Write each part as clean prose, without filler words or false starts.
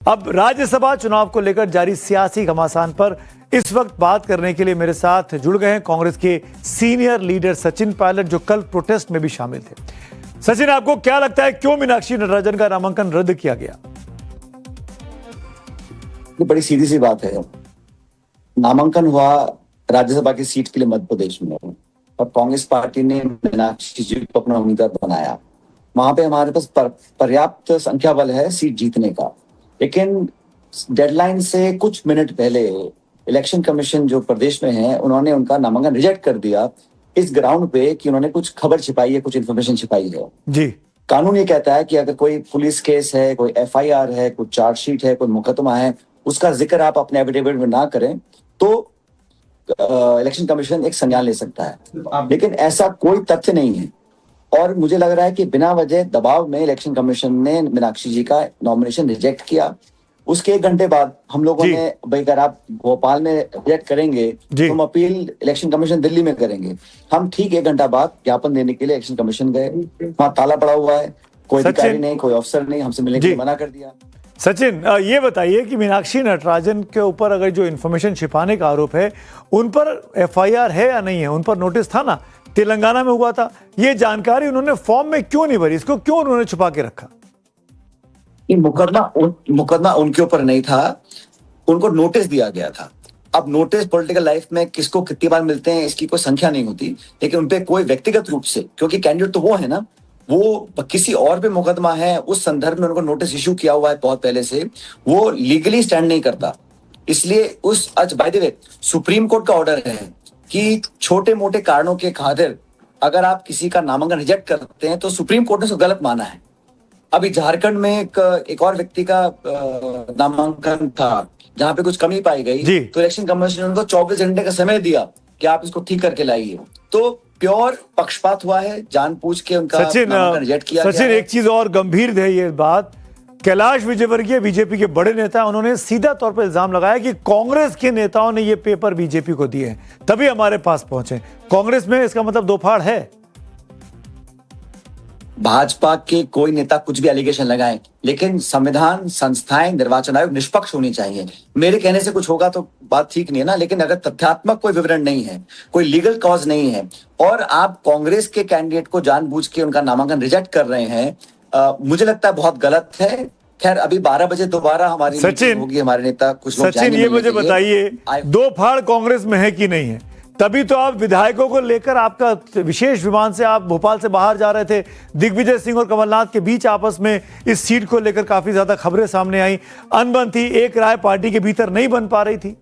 अब राज्यसभा चुनाव को लेकर जारी सियासी घमासान पर इस वक्त बात करने के लिए मेरे साथ जुड़ गए हैं कांग्रेस के सीनियर लीडर सचिन पायलट, जो कल प्रोटेस्ट में भी शामिल थे। सचिन, आपको क्या लगता है क्यों मीनाक्षी नटराजन का नामांकन रद्द किया गया? ये बड़ी सीधी सी बात है। नामांकन हुआ राज्यसभा की सीट के लिए मध्य प्रदेश में, और कांग्रेस पार्टी ने मीनाक्षी जी को अपना उम्मीदवार बनाया। वहां पे हमारे पास पर्याप्त संख्या बल है सीट जीतने का, लेकिन डेडलाइन से कुछ मिनट पहले इलेक्शन कमीशन जो प्रदेश में है, उन्होंने उनका नामांकन रिजेक्ट कर दिया इस ग्राउंड पे कि उन्होंने कुछ खबर छिपाई है, कुछ इन्फॉर्मेशन छिपाई है। जी, कानून ये कहता है कि अगर कोई पुलिस केस है, कोई एफआईआर है, कोई चार्जशीट है, कोई मुकदमा है, उसका जिक्र आप अपने एफिडेविट में ना करें तो इलेक्शन कमीशन एक संज्ञान ले सकता है। लेकिन ऐसा कोई तथ्य नहीं है, और मुझे लग रहा है कि बिना वजह दबाव में इलेक्शन कमीशन ने मीनाक्षी जी का नॉमिनेशन रिजेक्ट किया। उसके 1 घंटे बाद हम लोगों ने, भाई अगर आप भोपाल में रिजेक्ट करेंगे तो हम अपील इलेक्शन कमीशन दिल्ली में करेंगे। हम ठीक 1 घंटा बाद ज्ञापन देने के लिए इलेक्शन कमीशन गए। वहां ताला पड़ा हुआ है, कोई अधिकारी नहीं, कोई अफसर नहीं, हमसे मिलने के लिए मना कर दिया। सचिन, ये बताइए कि मीनाक्षी नटराजन के ऊपर अगर जो इन्फॉर्मेशन छिपाने का आरोप है, उन पर एफआईआर है या नहीं है? उन पर नोटिस था ना, तेलंगाना में हुआ था। ये जानकारी उन्होंने फॉर्म में क्यों नहीं भरी? इसको क्यों उन्होंने छुपा के रखा? ये मुकदमा उनके ऊपर नहीं था, उनको नोटिस दिया गया था। अब नोटिस पॉलिटिकल लाइफ में किसको कितनी बार मिलते हैं इसकी कोई संख्या नहीं होती, लेकिन उनपे कोई व्यक्तिगत रूप से, क्योंकि कैंडिडेट तो वो है ना, वो किसी और पे मुकदमा है, उस संदर्भ में उनको नोटिस इशू किया हुआ है बहुत पहले से, वो लीगली स्टैंड नहीं करता। इसलिए उस by the way supreme court का ऑर्डर है कि छोटे मोटे कारणों के खातिर अगर आप किसी का नामांकन रिजेक्ट करते हैं तो सुप्रीम कोर्ट ने उसको गलत माना है। अभी झारखंड में एक और व्यक्ति का नामांकन था जहां पे कुछ कमी पाई गई, तो इलेक्शन कमीशन ने उनको 24 घंटे का समय दिया कि आप इसको ठीक करके लाइए। तो प्योर पक्षपात हुआ है, जानबूझ के उनका नामांकन रिजेक्ट किया गया। सचिन, एक चीज और गंभीर है ये बात। कैलाश विजयवर्गीय बीजेपी के बड़े नेता, उन्होंने सीधा तौर पर इल्जाम लगाया कि कांग्रेस के नेताओं ने ये पेपर बीजेपी को दिए हैं, तभी हमारे पास पहुंचे। कांग्रेस में इसका मतलब दो फाड़ है। भाजपा के कोई नेता कुछ भी एलिगेशन लगाए, लेकिन संविधान, संस्थाएं, निर्वाचन आयोग निष्पक्ष होनी चाहिए। मेरे कहने से कुछ होगा तो बात ठीक नहीं है ना, लेकिन अगर तथ्यात्मक कोई विवरण नहीं है, कोई लीगल कॉज नहीं है, और आप कांग्रेस के कैंडिडेट को जानबूझ के उनका नामांकन रिजेक्ट कर रहे हैं, मुझे लगता है बहुत गलत है। खैर, अभी 12 बजे दोबारा हमारी मीटिंग होगी, हमारे नेता कुछ लोग सचिन, ये मुझे बताइए, दो फाड़ कांग्रेस में है कि नहीं है? तभी तो आप विधायकों को लेकर, आपका विशेष विमान से आप भोपाल से बाहर जा रहे थे, दिग्विजय सिंह और कमलनाथ के बीच आपस में इस सीट को लेकर काफी ज्यादा खबरें सामने आई, अनबन थी, एक राय पार्टी के भीतर नहीं बन पा रही थी।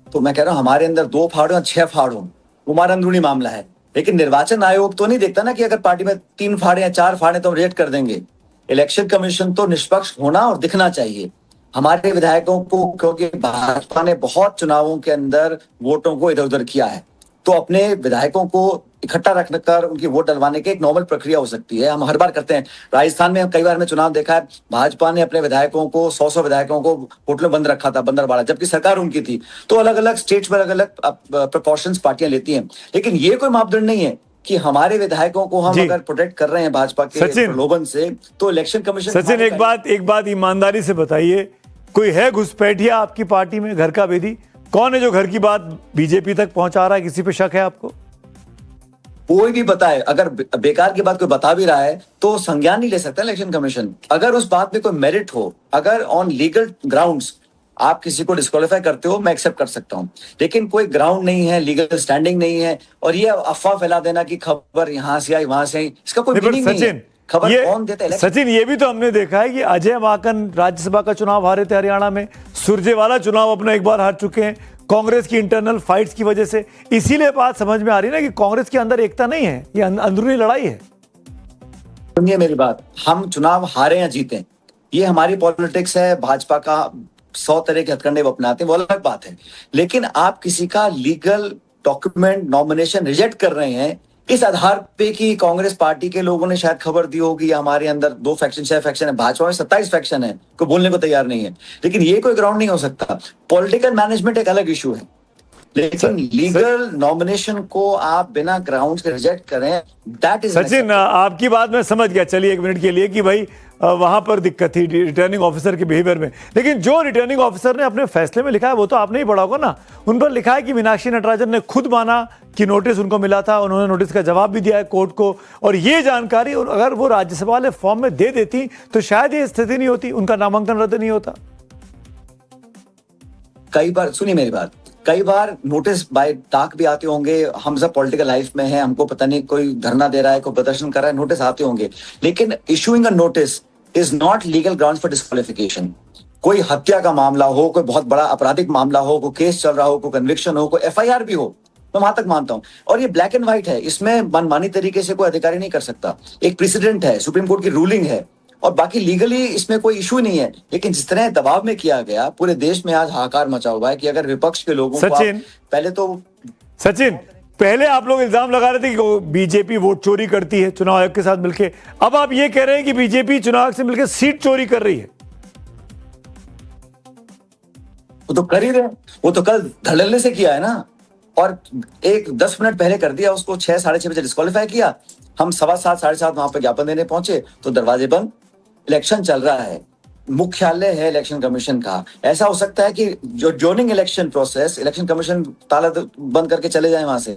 तो मैं कह रहा हूं, हमारे अंदर 2 फाड़ हो, 6 फाड़ हो, हमारा अंदरूनी मामला है। लेकिन निर्वाचन आयोग तो नहीं देखता ना कि अगर पार्टी में 3 फाड़े या 4 फाड़े तो हम रिजेक्ट कर देंगे। इलेक्शन कमीशन तो निष्पक्ष होना और दिखना चाहिए हमारे विधायकों को, क्योंकि भाजपा ने बहुत चुनावों के अंदर वोटों को इधर उधर किया है, तो अपने विधायकों को इकट्ठा रखकर उनकी वोट डलवाने की एक नॉर्मल प्रक्रिया हो सकती है। हम हर बार करते हैं। राजस्थान में कई बार में चुनाव देखा है, भाजपा ने अपने विधायकों को 100 विधायकों को होटल में बंद रखा था, बंदरबाड़ा, जबकि सरकार उनकी थी। तो अलग अलग स्टेट्स में अलग अलग प्रिकॉशंस पार्टियां लेती हैं, लेकिन ये कोई मापदंड नहीं है कि हमारे विधायकों को हम अगर प्रोटेक्ट कर रहे हैं भाजपा के प्रलोभन से, तो इलेक्शन कमीशन। सचिन, एक बात ईमानदारी से बताइए, कोई है घुसपैठिया आपकी पार्टी में, घर का बेदी? कौन है जो घर की बात बीजेपी तक पहुंचा रहा है? किसी पे शक है आपको? कोई भी बताए, अगर बेकार की बात कोई बता भी रहा है तो संज्ञान नहीं ले सकता इलेक्शन कमीशन। अगर उस बात में कोई मेरिट हो, अगर ऑन लीगल ग्राउंड्स आप किसी को डिस्क्वालीफाई करते हो, मैं एक्सेप्ट कर सकता हूं, लेकिन कोई ग्राउंड नहीं है, लीगल स्टैंडिंग नहीं है, और ये अफवाह फैला देना कि खबर यहां से आई वहां से आई, इसका कोई मीनिंग नहीं है। खबर कौन देता है? सचिन, ये भी तो हमने देखा है कि अजय माकन राज्यसभा का चुनाव हारे थे हरियाणा में, सुरजेवाला चुनाव अपना एक बार हार चुके हैं कांग्रेस की इंटरनल फाइट्स की वजह से। इसीलिए बात समझ में आ रही है ना कि कांग्रेस के अंदर एकता नहीं है, ये अंदरूनी लड़ाई है। सुनिए मेरी बात, हम चुनाव हारे या जीते, ये हमारी पॉलिटिक्स है। भाजपा का 100 तरह के हथकंडे वो अपनाते हैं, वो अलग बात है। लेकिन आप किसी का लीगल डॉक्यूमेंट नॉमिनेशन रिजेक्ट कर रहे हैं इस आधार पे कि कांग्रेस पार्टी के लोगों ने शायद खबर दी होगी, हमारे अंदर 2 फैक्शन 6 फैक्शन है, भाजपा में 27 फैक्शन है, कोई बोलने को तैयार नहीं है। लेकिन ये कोई ग्राउंड नहीं हो सकता। पॉलिटिकल मैनेजमेंट एक अलग इशू है, लेकिन लीगल नॉमिनेशन को आप बिना ग्राउंड के रिजेक्ट करें, दैट इज सचिन, आपकी बात मैं समझ गया, चलिए 1 मिनट के लिए, कि भाई वहां पर दिक्कत थी रिटर्निंग ऑफिसर के बिहेवियर में, लेकिन जो रिटर्निंग ऑफिसर ने अपने फैसले में लिखा है वो तो आपने ही पढ़ा होगा ना। उन पर लिखा है कि मीनाक्षी नटराजन ने खुद माना कि नोटिस उनको मिला था, उन्होंने नोटिस का जवाब भी दिया है कोर्ट को, और ये जानकारी अगर वो राज्यसभा वाले फॉर्म में दे देती तो शायद ये स्थिति नहीं होती, उनका नामांकन रद्द नहीं होता। कई बार सुनिए मेरी बात, कई बार नोटिस बाय डाक भी आते होंगे, हम सब पॉलिटिकल लाइफ में हैं, हमको पता नहीं कोई धरना दे रहा है, कोई प्रदर्शन कर रहा है, नोटिस आते होंगे, लेकिन issuing a notice is not legal grounds for disqualification. कोई हत्या का मामला हो, कोई बहुत बड़ा आपराधिक मामला हो, कोई केस चल रहा हो, कोई कन्विक्शन हो, कोई एफआईआर भी हो, मैं वहां तक मानता हूं, और ये ब्लैक एंड व्हाइट है, इसमें मनमानी तरीके से कोई अधिकारी नहीं कर सकता। एक प्रेसिडेंट है, सुप्रीम कोर्ट की रूलिंग है, और बाकी लीगली इसमें कोई इशू नहीं है। लेकिन जिस तरह दबाव में किया गया, पूरे देश में आज हाहाकार मचा हुआ है कि अगर विपक्ष के लोगों को सचिन, पहले तो सचिन, पहले आप लोग इल्जाम लगा रहे थे कि बीजेपी वोट चोरी करती है चुनाव आयोग के साथ मिलकर, अब आप ये कह रहे हैं कि बीजेपी चुनाव आयोग से मिलकर सीट चोरी कर रही है। वो तो कर ही रहे, वो तो कल धड़ल्ले से किया है ना, और 10 मिनट पहले कर दिया उसको, 6 साढ़े 6 बजे डिस्क्वालीफाई किया। हम 7:15 साढ़े 7 वहां पर ज्ञापन देने पहुंचे तो दरवाजे बंद, इलेक्शन चल रहा है, मुख्यालय है इलेक्शन कमीशन का। ऐसा हो सकता है कि जो during election process election commission ताला बंद करके चले जाए वहां से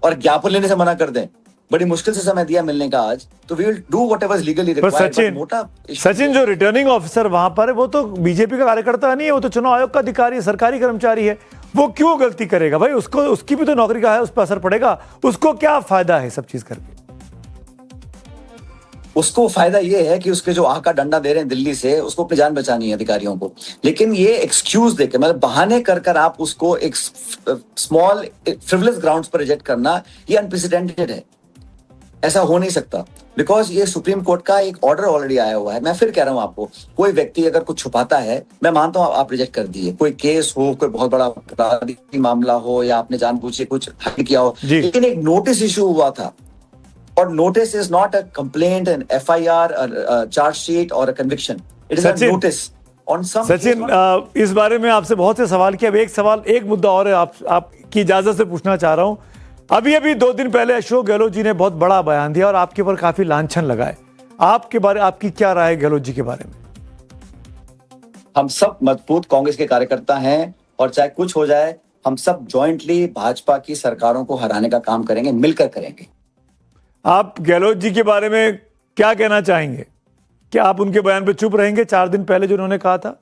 और ज्ञापन लेने से मना कर दें। बड़ी मुश्किल से समय दिया मिलने का आज, तो we will do whatever is legally required. Sachin, जो रिटर्निंग ऑफिसर वहां पर है वो तो बीजेपी का कार्यकर्ता नहीं है, वो तो चुनाव आयोग का अधिकारी है, सरकारी कर्मचारी है, वो क्यों गलती करेगा भाई? उसको, उसकी भी तो नौकरी का है, उस पर असर पड़ेगा, उसको क्या फायदा है सब चीज करके? उसको फायदा ये है कि उसके जो आह का डंडा दे रहे हैं दिल्ली से, उसको अपनी जान बचानी है अधिकारियों को। लेकिन ये एक्सक्यूज देके, मतलब बहाने कर आप उसको एक स्मॉल फ्रिवलेस ग्राउंड्स पर रिजेक्ट करना, ये अनप्रेसिडेंटेड है। ऐसा हो नहीं सकता, बिकॉज ये सुप्रीम कोर्ट का एक ऑर्डर ऑलरेडी आया हुआ है। मैं फिर कह रहा हूं आपको, कोई व्यक्ति अगर कुछ छुपाता है, मैं मानता हूं आप रिजेक्ट कर दिए, कोई केस हो, कोई बहुत बड़ा आपराधिक मामला हो, या आपने जानबूझ के कुछ हट किया हो, लेकिन एक नोटिस इशू हुआ था, और notice is not a complaint, an FIR, chargesheet और a conviction, it is a notice on some. Sachin, इस बारे में आपसे बहुत से सवाल किए, अब एक सवाल, एक मुद्दा और है, आपकी इजाजत से पूछना चाह रहा हूं। अभी 2 दिन पहले अशोक गहलोत जी ने बहुत बड़ा बयान दिया और आपके ऊपर काफी लांछन लगाए। आपकी क्या राय है गहलोत जी के बारे में? हम सब मजबूत कांग्रेस के कार्यकर्ता हैं, और चाहे कुछ हो जाए, हम सब जॉइंटली भाजपा की सरकारों को हराने का काम करेंगे, मिलकर करेंगे। आप गहलोत जी के बारे में क्या कहना चाहेंगे? क्या आप उनके बयान पे चुप रहेंगे 4 दिन पहले जो उन्होंने कहा था?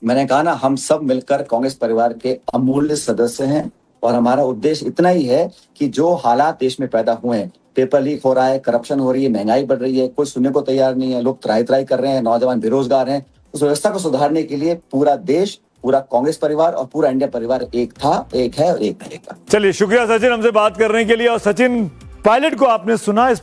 मैंने कहा ना, हम सब मिलकर कांग्रेस परिवार के अमूल्य सदस्य हैं, और हमारा उद्देश्य इतना ही है कि जो हालात देश में पैदा हुए हैं, पेपर लीक हो रहा है, करप्शन हो रही है, महंगाई बढ़ रही है, कोई सुनने को तैयार नहीं है, लोग त्राही कर रहे हैं, नौजवान बेरोजगार हैं, उस व्यवस्था को सुधारने के लिए पूरा देश, पूरा कांग्रेस परिवार और पूरा इंडिया परिवार एक था, एक है और एक रहेगा। चलिए, शुक्रिया सचिन हमसे बात करने के लिए। और सचिन पायलट को आपने सुना, इस